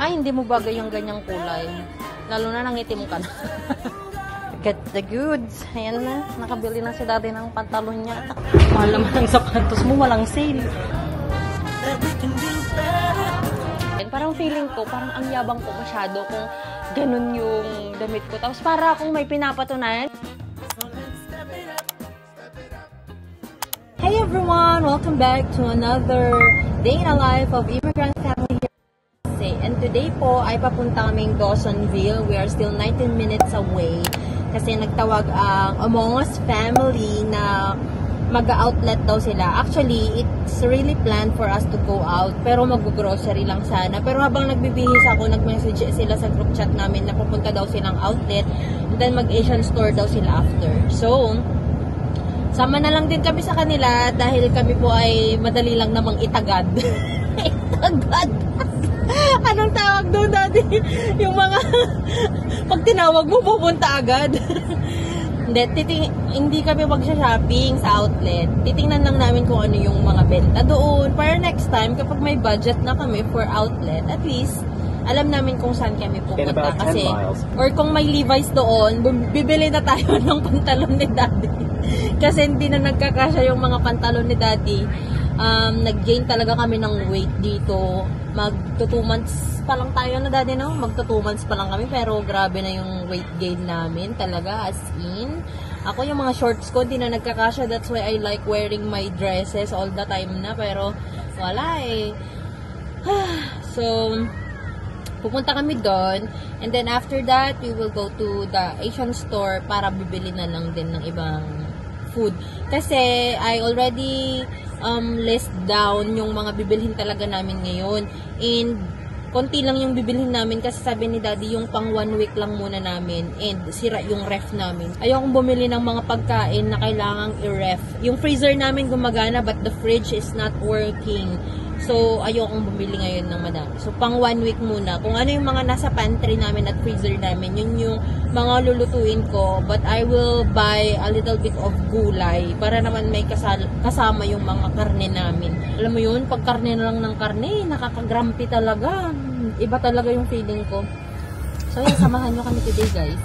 Ay, hindi mo bagay yung ganyang kulay. Lalo na nangitim ka na. Get the goods. Ayan na. Nakabili na si daddy ng pantalon niya. Mahal naman ang sapatos mo. Walang sale. And parang feeling ko, parang ang yabang ko masyado kung ganun yung damit ko. Tapos para akong may pinapatunayan. Hey everyone! Welcome back to another day in the life of immigrant family here. And today po ay papunta kaming Dawsonville. We are still 19 minutes away. Kasi nagtawag ang Among Us family na mag-outlet daw sila. Actually, it's really planned for us to go out. Pero mag-grocery lang sana. Pero habang nagbibihis ako, nag-message sila sa group chat namin na pupunta daw silang outlet. And then mag-Asian store daw sila after. So, sama na lang din kami sa kanila dahil kami po ay madali lang namang itagad. Itagad? Anong tawag doon dati? Yung mga pag tinawag mo, pupunta agad. Hindi kami magsha-shopping sa outlet. Titingnan lang namin kung ano yung mga benta doon. Para next time, kapag may budget na kami for outlet, at least, alam namin kung saan kami pupunta. Kasi, or kung may Levi's doon, bibili na tayo ng pantalon ni daddy. Kasi hindi na nagkakasya yung mga pantalon ni daddy. Nag-gain talaga kami ng weight dito. Magto 2 months pa lang tayo na daddy, no? Magto 2 months pa lang kami, pero grabe na yung weight gain namin talaga, as in. Ako yung mga shorts ko, hindi na nagkakasya. That's why I like wearing my dresses all the time na, pero wala eh. So, pupunta kami doon, and then after that, we will go to the Asian store para bibili na lang din ng ibang food. Kasi I already list down yung mga bibilhin talaga namin ngayon. And konti lang yung bibilhin namin kasi sabi ni daddy yung pang 1 week lang muna namin and sira yung ref namin. Ayokong bumili ng mga pagkain na kailangang i-ref. Yung freezer namin gumagana but the fridge is not working. So, ayokong bumili ngayon ng madami. So, pang 1 week muna. Kung ano yung mga nasa pantry namin at freezer namin, yun yung mga lulutuin ko. But I will buy a little bit of gulay para naman may kasama yung mga karne namin. Alam mo yun, pag karne na lang ng karne, nakakagrampi talaga. Iba talaga yung feeling ko. So, yan, samahan nyo kami today, guys.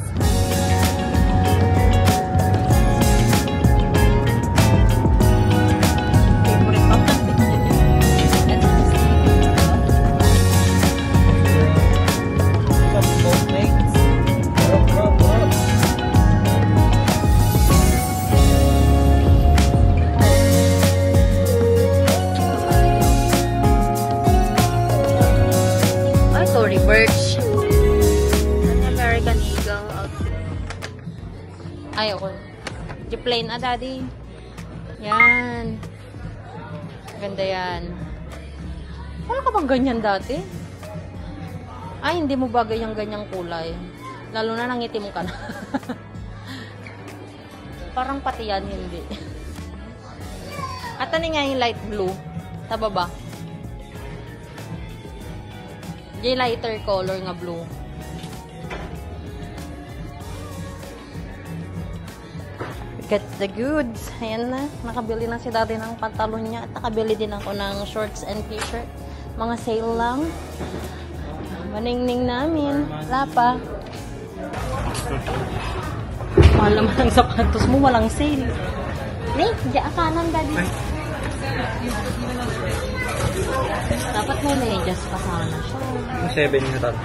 Ay, ako. Yung plain daddy. Yan. Ganda yan. Wala ka bang ganyan dati? Ay, hindi mo bagay yung ganyang kulay. Lalo na nangitim ka na. Parang pati yan, hindi. At ano nga yung light blue? Sa baba. Yung lighter color nga blue. Get the goods. Ayan na. Nakabili na si daddy ng pantalon niya. At nakabili din ako ng shorts and t-shirt. Mga sale lang. Maningning namin. Wala pa. Mahal naman ang sapatos mo. Walang sale. Hey, diya kanan daddy. Dapat mo may adjust pa sana siya. 7 na tayo.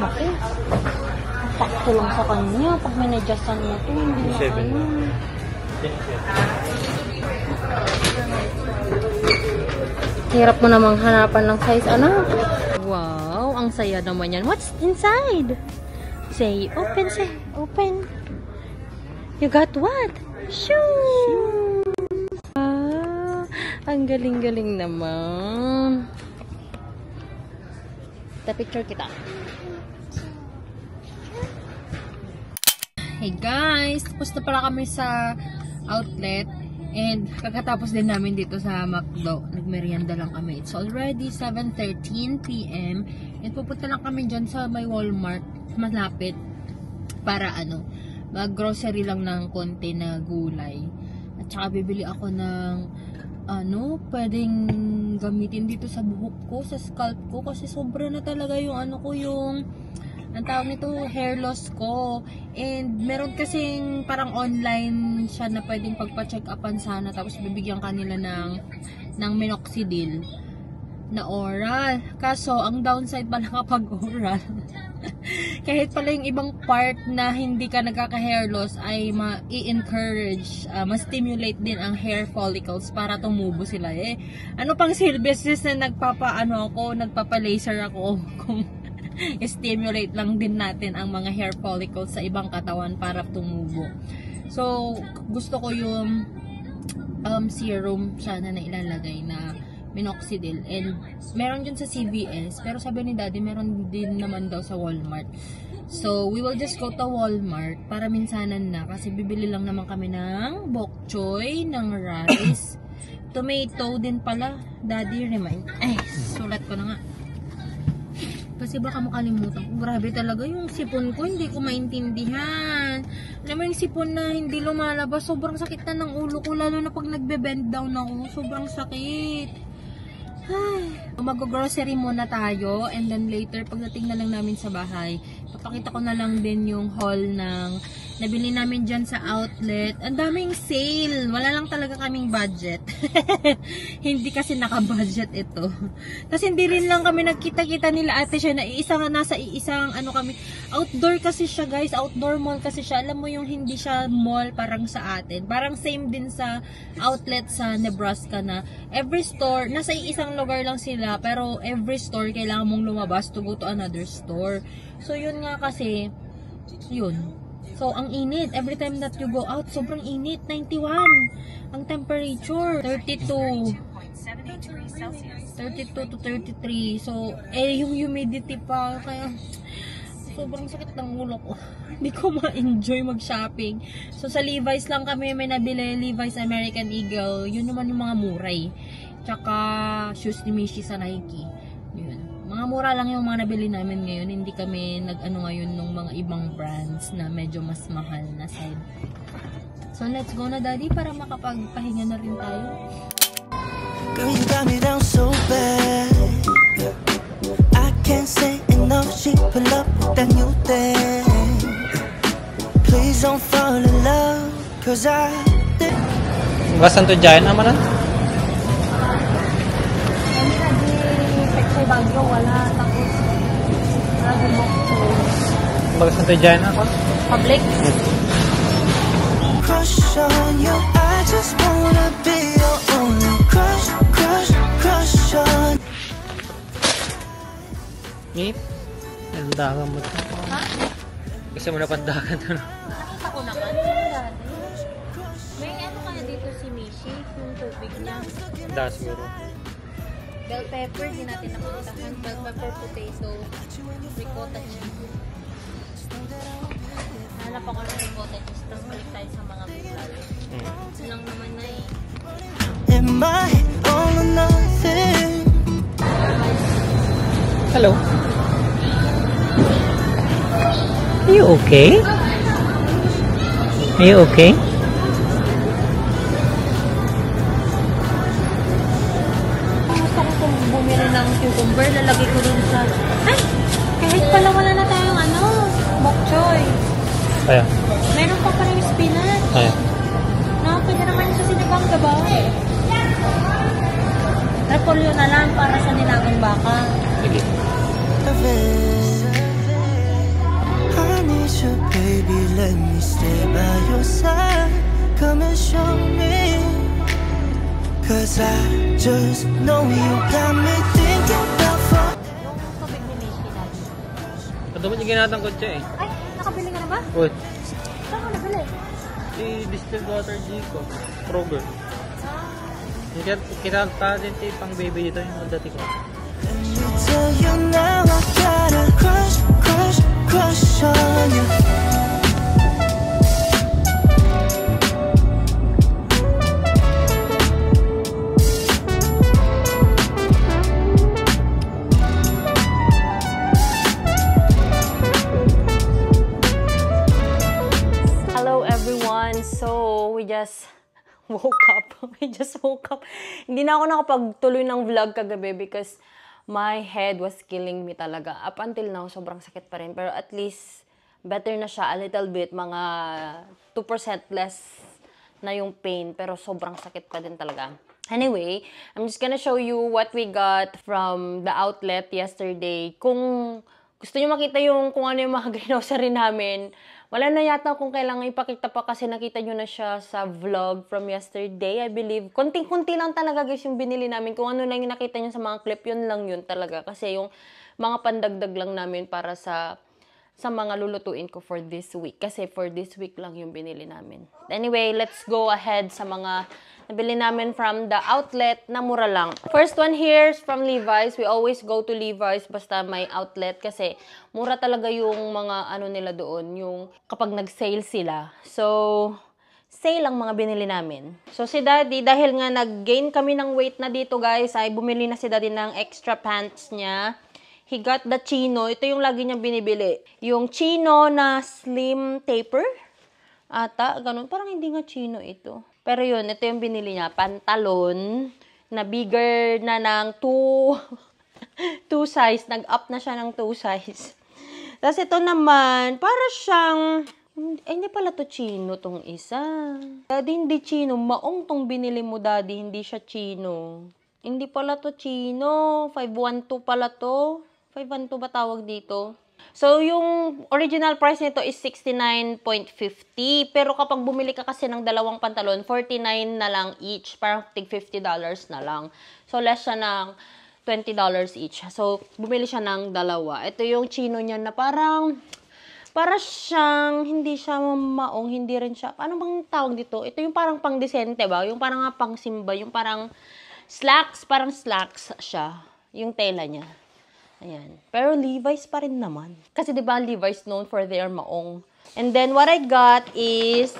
Naku, pakto lang sa kanya. Pag minadjustan mo ito, hindi na kanya. Hirap mo namang hanapan ng size, anak. Wow, ang saya naman yan. What's inside? Say, open, say, open. You got what? Shoes! Ah, ang galing-galing naman. Picture kita. Hey guys, tapos na pala kami sa outlet and kakatapos din namin dito sa McDo. Nagmerienda lang kami. It's already 7:13 PM and pupunta lang kami dyan sa may Walmart malapit para mag-grocery lang ng konti na gulay. At saka bibili ako ng pwedeng gamitin dito sa buhok ko, sa scalp ko, kasi sobra na talaga yung ang tawag nito, hair loss ko. And meron kasing parang online siya na pwedeng pagpa-check upan sana, tapos bibigyan kanila ng minoxidil na oral. Kaso ang downside pala kapag oral kahit pala yung ibang part na hindi ka nagkaka-hair loss ay ma-i-encourage, ma-stimulate din ang hair follicles para tumubo sila. Ano pang services na nagpapa-laser ako kung stimulate lang din natin ang mga hair follicles sa ibang katawan para tumubo. So, gusto ko yung serum sana na ilalagay na minoxidil, and meron dyan sa CVS, pero sabi ni Daddy meron din naman daw sa Walmart. So we will just go to Walmart para minsanan na, kasi bibili lang naman kami ng bok choy, ng rice, tomato din pala. Daddy remind, sulat ko na nga kasi baka makalimutan ko. Grabe talaga yung sipon ko, hindi ko maintindihan. Alam mo yung sipon na hindi lumalabas, sobrang sakit na ng ulo ko, lalo na pag nagbe-bend down ako, sobrang sakit. Mag-grocery muna tayo, and then later pagdating na lang namin sa bahay, papakita ko na lang din yung haul ng nabili namin dyan sa outlet. Ang daming sale, wala lang talaga kaming budget. Hindi kasi naka-budget ito. Kasi hindi rin lang kami nagkita-kita nila ate siya na nasa isang kami, outdoor kasi siya guys, outdoor mall kasi siya. Alam mo yung hindi siya mall parang sa atin, parang same din sa outlet sa Nebraska na every store, nasa isang lugar lang sila, pero every store kailangan mong lumabas to go to another store. So yun nga kasi, yun. So, ang init. Every time that you go out, sobrang init. 91 ang temperature. 32 to 33. So, yung humidity pa. Kaya, sobrang sakit ng ulo ko. Hindi ko ma-enjoy mag-shopping. So, sa Levi's lang kami may nabili. Levi's American Eagle. Yun naman yung mga muray. Tsaka, shoes ni Mishi sa Nike. Yun. Mga mura lang yung mga nabili namin ngayon. Hindi kami ngayon ng mga ibang brands na medyo mas mahal na side. So let's go na Daddy para makapagpahinga na rin tayo. Girl, you got me down so bad. I can't say enough. She pull up with that new thing. Please don't fall in love, cause I did. Basan to dyan, Amaran? Bagyo, wala. Tapos, bagas na tayo dyan ako? Public? Crush on you, I just wanna be your only crush, crush, crush on. Ngip? Nandagan mo ito. Ha? Kasi mo napandagan ito. Nakita ko naman. May kaya dito si Mishi, yung tubig niya. Da, siguro. Bell pepper, hindi natin napuntahan. Bell pepper, potato, ricotta cheese. Hanap ako ng ricotta cheese. Tapos balik tayo sa mga gulay. Ito lang naman na Am I all or nothing? Hello? Are you okay? Are you okay? Ng cucumber, lalagay ko rin sa kahit pala wala na tayong bok choy. Kaya? Meron pa pa rin spinach. Kaya? Pwede naman sa sinigang gabaw. Repolyo na lang para sa nilagang baka. Sige. I need you, baby, let me stay by your side. Come and show me. Cause I just know you got me thinking about for. Yung tubig ni Mishi natin. Kadamot yung ginatang kotse eh. Ay, nakabili ka na ba? What? Saan ka nabili? Si distilled water Gico. Kroger. Kinanta din pang baby dito yung dati ko. Let me tell you now I got a crush, crush, crush on you. we just woke up. We just woke up. Hindi na ako nakapagtuloy ng vlog kagabi because my head was killing me talaga. Up until now, sobrang sakit pa rin. Pero at least, better na siya a little bit. Mga 2% less na yung pain. Pero sobrang sakit pa din talaga. Anyway, I'm just gonna show you what we got from the outlet yesterday. Kung gusto nyo makita yung kung ano yung mga grocery namin, wala na yata kung kailangan ipakita pa kasi nakita nyo na siya sa vlog from yesterday, I believe. Konting-kunti lang talaga guys yung binili namin. Kung ano lang yung nakita nyo sa mga clip, yun lang yun talaga. Kasi yung mga pandagdag lang namin para sa mga lulutuin ko for this week. Kasi for this week lang yung binili namin. Anyway, let's go ahead sa mga nabili namin from the outlet na mura lang. First one here is from Levi's. We always go to Levi's basta may outlet kasi mura talaga yung mga ano nila doon, yung kapag nag-sale sila. So, sale ang mga binili namin. So, si Daddy, dahil nga nag-gain kami ng weight na dito guys, ay bumili na si Daddy ng extra pants niya. He got the chino. Ito yung lagi niya binibili. Yung chino na slim taper. Ata, ganun. Parang hindi nga chino ito. Pero yun, ito yung binili niya. Pantalon na bigger na ng 2 size. Nag-up na siya ng 2 size. Tapos ito naman, para siyang... hindi pala to chino tong isa. Daddy, hindi chino. Maong tong binili mo, Daddy. Hindi siya chino. Hindi pala to chino. 512 pala to. 512 ba tawag dito? So, yung original price nito is 69.50. Pero kapag bumili ka kasi ng dalawang pantalon, 49 na lang each. Parang $50 na lang. So, less siya ng $20 each. So, bumili siya ng dalawa. Ito yung chino niya na para siyang, hindi siya maong, hindi rin siya, ano bang tawag dito? Ito yung parang pang-desente ba? Yung parang pang-simba, yung parang parang slacks siya. Yung tela niya. Ayan. Pero Levi's pa rin naman. Kasi diba Levi's known for their maong. And then what I got is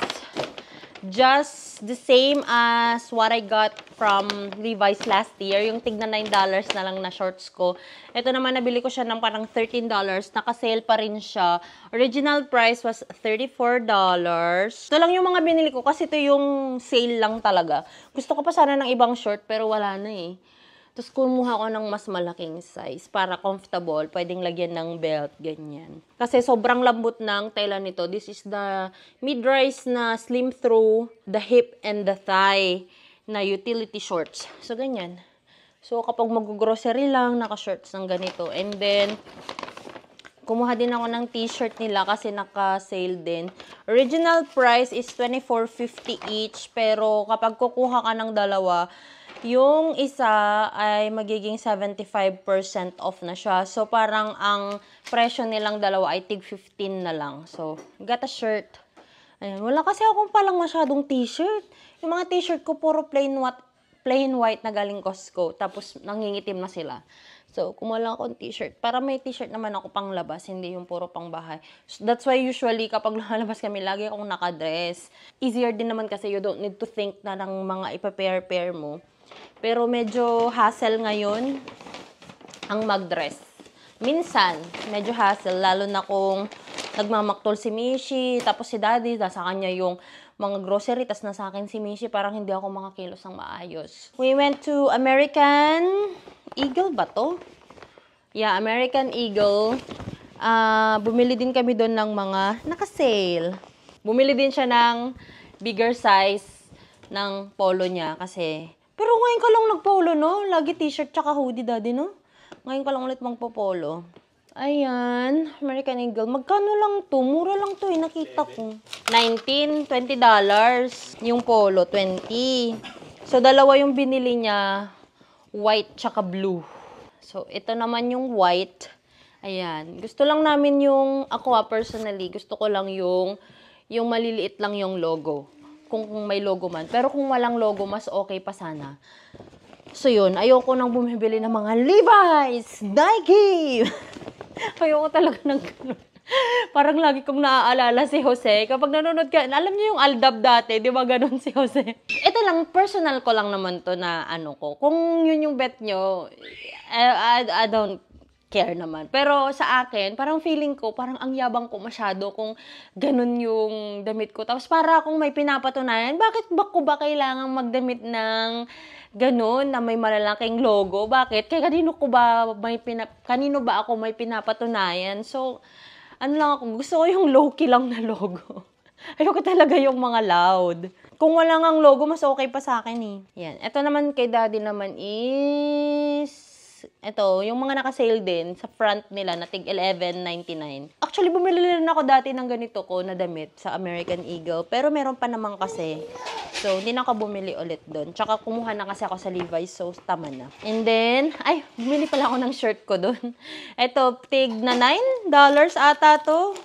just the same as what I got from Levi's last year. Yung tigna $9 na lang na shorts ko. Ito naman, nabili ko siya ng parang $13. Naka-sale pa rin siya. Original price was $34. Ito lang yung mga binili ko kasi ito yung sale lang talaga. Gusto ko pa sana ng ibang short pero wala na eh. Tapos kumuha ko ng mas malaking size para comfortable. Pwedeng lagyan ng belt, ganyan. Kasi sobrang lambot ng tela nito. This is the mid-rise na slim through the hip and the thigh na utility shorts. So, ganyan. So, kapag mag-grocery lang, naka-shorts ng ganito. And then, kumuha din ako ng t-shirt nila kasi naka-sale din. Original price is $24.50 each. Pero kapag kukuha ka ng dalawa, yung isa ay magiging 75% off na siya. So, parang ang presyo nilang dalawa ay tig 15 na lang. So, got a shirt. Ayan. Wala kasi akong palang masyadong t-shirt. Yung mga t-shirt ko, puro plain white na galing Costco. Tapos, nangingitim na sila. So, kumuha lang akong t-shirt. Para may t-shirt naman ako pang labas, hindi yung puro pang bahay. So, that's why usually, kapag lumalabas kami, lagi akong nakadress. Easier din naman kasi you don't need to think na ng mga ipa-pair mo. Pero medyo hassle ngayon ang mag-dress. Minsan, medyo hassle, lalo na kung nagmamaktol si Mishi, tapos si Daddy, nasa kanya yung mga grocery, tapos nasa akin si Mishi, parang hindi ako makakilos ng maayos. We went to American Eagle ba to? Yeah, American Eagle. Bumili din kami doon ng mga naka-sale. Bumili din siya ng bigger size ng polo niya kasi... Pero ngayon ka lang nagpolo, no? Lagi t-shirt tsaka hoodie, Daddy, no? Ngayon ka lang ulit magpopolo. Ayan, American Eagle. Magkano lang to? Mura lang to eh, nakita ko. $19, $20. Yung polo, $20. So, dalawa yung binili niya. White tsaka blue. So, ito naman yung white. Ayan. Gusto lang namin yung, ako personally, gusto ko lang yung maliliit lang yung logo. Kung may logo man. Pero kung walang logo, mas okay pa sana. So yun, ayoko nang bumibili ng mga Levi's, Nike. Ayoko talaga ng ganun. Parang lagi kong naaalala si Jose. Kapag nanonood ka, alam niyo yung Aldab dati, di ba ganun si Jose? Ito lang, personal ko lang naman to na ano ko. Kung yun yung bet nyo, I care naman. Pero sa akin, parang feeling ko, parang ang yabang ko masyado kung ganun yung damit ko. Tapos para akong may pinapatunayan, bakit ba ko ba kailangan magdamit ng ganun na may malalaking logo? Bakit? Kaya kanino ba ako may pinapatunayan? So, ano lang ako, gusto ko yung low-key lang na logo. Ayoko talaga yung mga loud. Kung wala ngang logo, mas okay pa sa akin eh. Yan. Ito naman kay daddy naman is ito, yung mga naka-sale din sa front nila na tig $11.99. Actually, bumili rin ako dati ng ganito ko na damit sa American Eagle. Pero meron pa naman kasi. So, hindi na ako bumili ulit doon. Tsaka kumuha na kasi ako sa Levi's. So, tama na. And then, bumili pala ako ng shirt ko doon. Ito, tig na $9 ata to.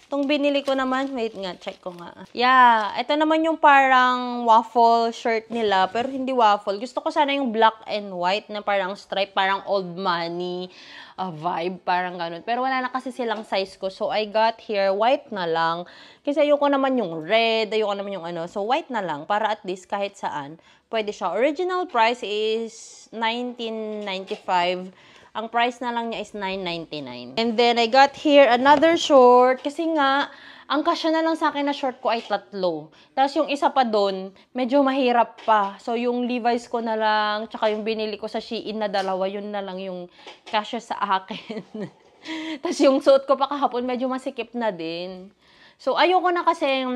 Itong binili ko naman, wait nga, check ko nga. Yeah, ito naman yung parang waffle shirt nila, pero hindi waffle. Gusto ko sana yung black and white na parang stripe, parang old money vibe, parang ganun. Pero wala na kasi silang size ko, so I got here white na lang. Kasi ayoko naman yung red, ayoko naman yung ano, so white na lang, para at least kahit saan, pwede siya. Original price is $19.95. Ang price na lang niya is $9.99. And then, I got here another short. Kasi nga, ang kasya na lang sa akin na short ko ay 3. Tapos yung isa pa doon, medyo mahirap pa. So, yung Levi's ko na lang, tsaka yung binili ko sa Shein na 2, yun na lang yung kasya sa akin. Tapos yung suot ko pa kahapon, medyo masikip na din. So, ayoko na kasi,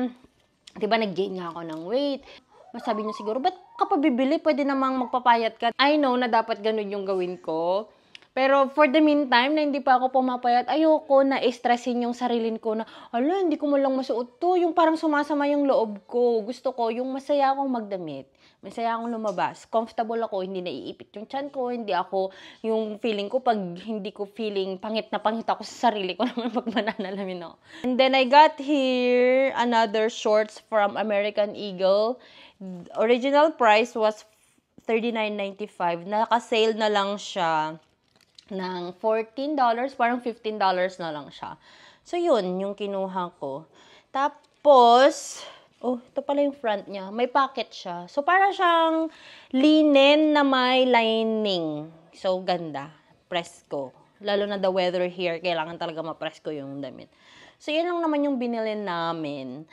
diba, nag-gain nga ako ng weight. Masabi niyo siguro, ba't ka pa bibili? Pwede namang magpapayat ka. I know na dapat ganun yung gawin ko. Pero for the meantime, na hindi pa ako pumapayat, ayoko na stressin yung sarilin ko na, hindi ko mo lang masuot to. Yung parang sumasama yung loob ko. Gusto ko, yung masaya akong magdamit. Masaya akong lumabas. Comfortable ako, hindi naiipit yung tiyan ko. Hindi ako, yung feeling ko, pag hindi ko feeling pangit na pangit ako sa sarili ko naman pag mananalamin ako. And then I got here another shorts from American Eagle. Original price was $39.95. Naka-sale na lang siya ng $14, parang $15 na lang siya. So, yun, yung kinuha ko. Tapos, ito pala yung front niya. May pocket siya. So, para siyang linen na may lining. So, ganda. Presko. Lalo na the weather here, kailangan talaga ma-presko yung damit. So, yun lang naman yung binili namin.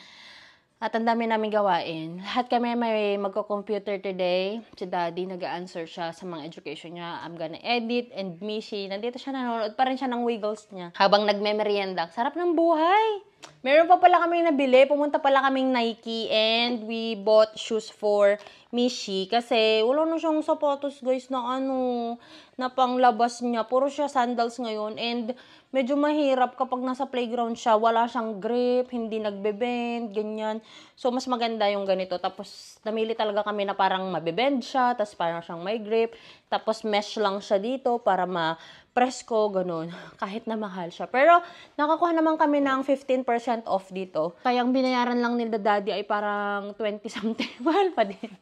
At ang dami namin gawain. Lahat kami may magko-computer today. Si Daddy, nag-answer siya sa mga education niya. I'm gonna edit. And Mishi, nandito siya, nanonood pa rin siya ng Wiggles niya. Habang nagme-merienda. Sarap ng buhay! Meron pa pala kaming nabili. Pumunta pala kaming Nike. And we bought shoes for Mishi. Kasi wala na siyang sapatos, guys, na panglabas niya. Puro siya sandals ngayon. And medyo mahirap kapag nasa playground siya, wala siyang grip, hindi nagbe-bend, ganyan. So, mas maganda yung ganito. Tapos, namili talaga kami na parang mabibend siya, tapos parang siyang may grip. Tapos, mesh lang siya dito para ma-presko, ganun. Kahit na mahal siya. Pero, nakakuha naman kami ng 15% off dito. Kaya, ang binayaran lang nila Daddy ay parang 20-something. Mahal pa din.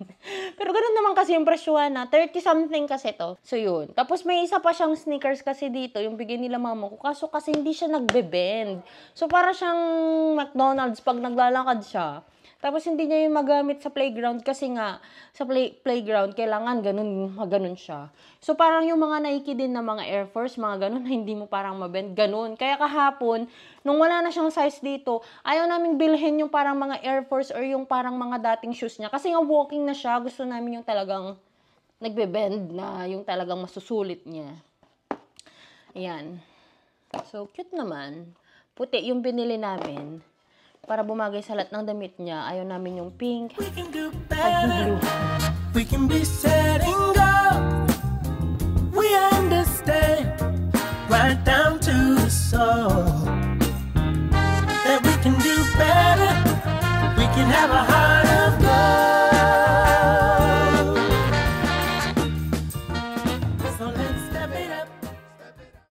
Pero, ganun naman kasi yung presyuhan na. 30-something kasi to. So, yun. Tapos, may isa pa siyang sneakers kasi dito, yung bigay nila mama ko. Kaso, kasi hindi siya nagbe-bend. So, para siyang McDonald's pag naglalakad siya. Tapos, hindi niya yung magamit sa playground kasi nga, sa playground, kailangan ganun siya. So, parang yung mga Nike din na mga Air Force, mga ganun, na hindi mo parang mabend, ganun. Kaya kahapon, nung wala na siyang size dito, ayaw naming bilhin yung parang mga Air Force or yung parang mga dating shoes niya. Kasi nga walking na siya, gusto namin yung talagang nagbe-bend na, yung talagang masusulit niya. Ayan. So, cute naman. Puti yung binili namin. Para bumagay sa lahat ng damit niya. Ayaw namin yung pink. We can do better. We can be setting go. We understand. Right down to the soul. That we can do better. We can have a heart.